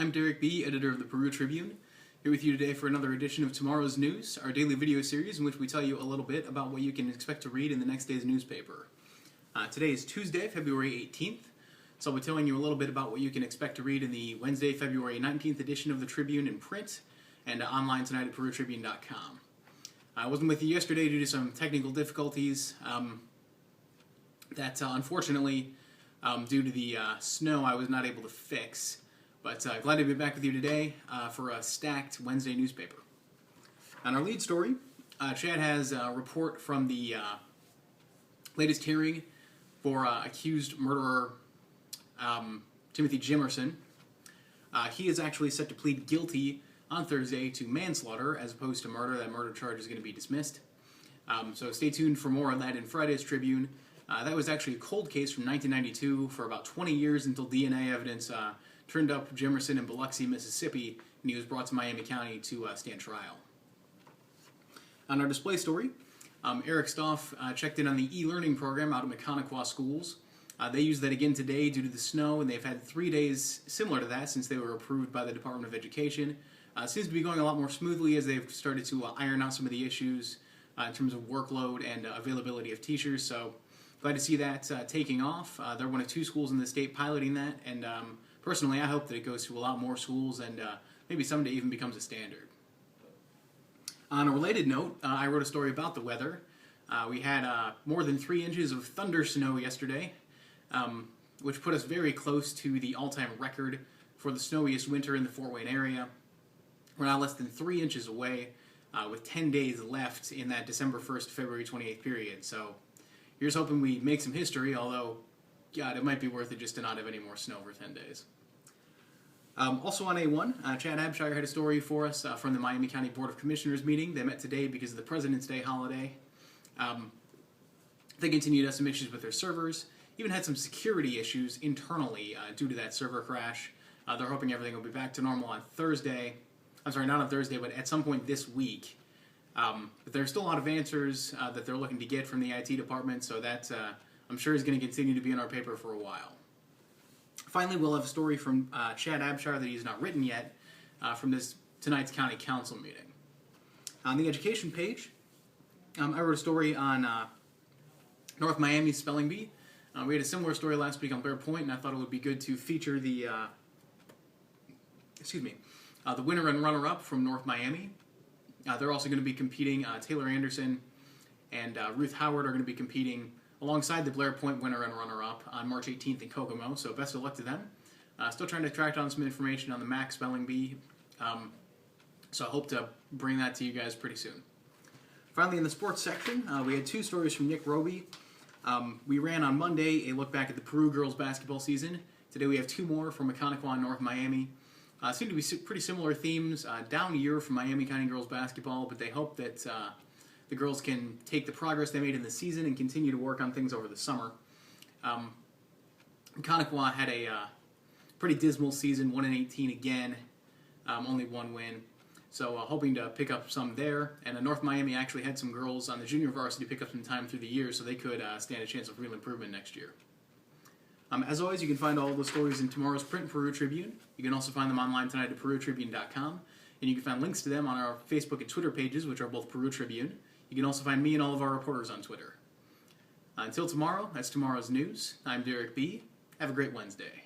I'm Derek B., editor of the Peru Tribune, here with you today for another edition of Tomorrow's News, our daily video series in which we tell you a little bit about what you can expect to read in the next day's newspaper. Today is Tuesday, February 18th, so I'll be telling you a little bit about what you can expect to read in the Wednesday, February 19th edition of the Tribune in print and online tonight at perutribune.com. I wasn't with you yesterday due to some technical difficulties that unfortunately, due to the snow, I was not able to fix. But glad to be back with you today for a stacked Wednesday newspaper. On our lead story, Chad has a report from the latest hearing for accused murderer Timothy Jimerson. He is actually set to plead guilty on Thursday to manslaughter as opposed to murder. That murder charge is going to be dismissed. So stay tuned for more on that in Friday's Tribune. That was actually a cold case from 1992 for about 20 years until DNA evidence turned up Jimerson in Biloxi, Mississippi, and he was brought to Miami County to stand trial. On our display story, Eric Stoff checked in on the ELearning program out at Mechaniqua schools. They used that again today due to the snow, and they've had 3 days similar to that since they were approved by the Department of Education. Seems to be going a lot more smoothly as they've started to iron out some of the issues in terms of workload and availability of teachers, so glad to see that taking off. They're one of 2 schools in the state piloting that, and personally I hope that it goes to a lot more schools and maybe someday even becomes a standard. On a related note, I wrote a story about the weather. We had more than 3 inches of thundersnow yesterday, which put us very close to the all-time record for the snowiest winter in the Fort Wayne area. We're now less than 3 inches away with 10 days left in that December 1st to February 28th period. So here's hoping we make some history, although, God, it might be worth it just to not have any more snow for 10 days. Also on A1, Chad Abshire had a story for us from the Miami County Board of Commissioners meeting. They met today because of the President's Day holiday. They continued to have some issues with their servers, even had some security issues internally due to that server crash. They're hoping everything will be back to normal on Thursday. I'm sorry, not on Thursday, but at some point this week. But there's still a lot of answers that they're looking to get from the IT department, so that I'm sure is going to continue to be in our paper for a while. Finally, we'll have a story from Chad Abshire that he's not written yet from tonight's County Council meeting. On the education page, I wrote a story on North Miami's spelling bee. We had a similar story last week on Bear Point, and I thought it would be good to feature the winner and runner-up from North Miami. They're also going to be competing. Taylor Anderson and Ruth Howard are going to be competing alongside the Blair Point winner and runner-up on March 18th in Kokomo, so best of luck to them. Still trying to track down some information on the MAC spelling bee, so I hope to bring that to you guys pretty soon. Finally, in the sports section, we had 2 stories from Nick Roby. We ran on Monday a look back at the Peru girls basketball season. Today we have 2 more from Mechaniqua and North Miami. Seem to be pretty similar themes. Down year for Miami County girls basketball, but they hope that the girls can take the progress they made in the season and continue to work on things over the summer. Mechaniqua had a pretty dismal season, 1-18 again, only 1 win. So hoping to pick up some there. And North Miami actually had some girls on the junior varsity pick up some time through the year, so they could stand a chance of real improvement next year. As always, you can find all the stories in tomorrow's print Peru Tribune. You can also find them online tonight at perutribune.com. And you can find links to them on our Facebook and Twitter pages, which are both Peru Tribune. You can also find me and all of our reporters on Twitter. Until tomorrow, that's tomorrow's news. I'm Derek B. Have a great Wednesday.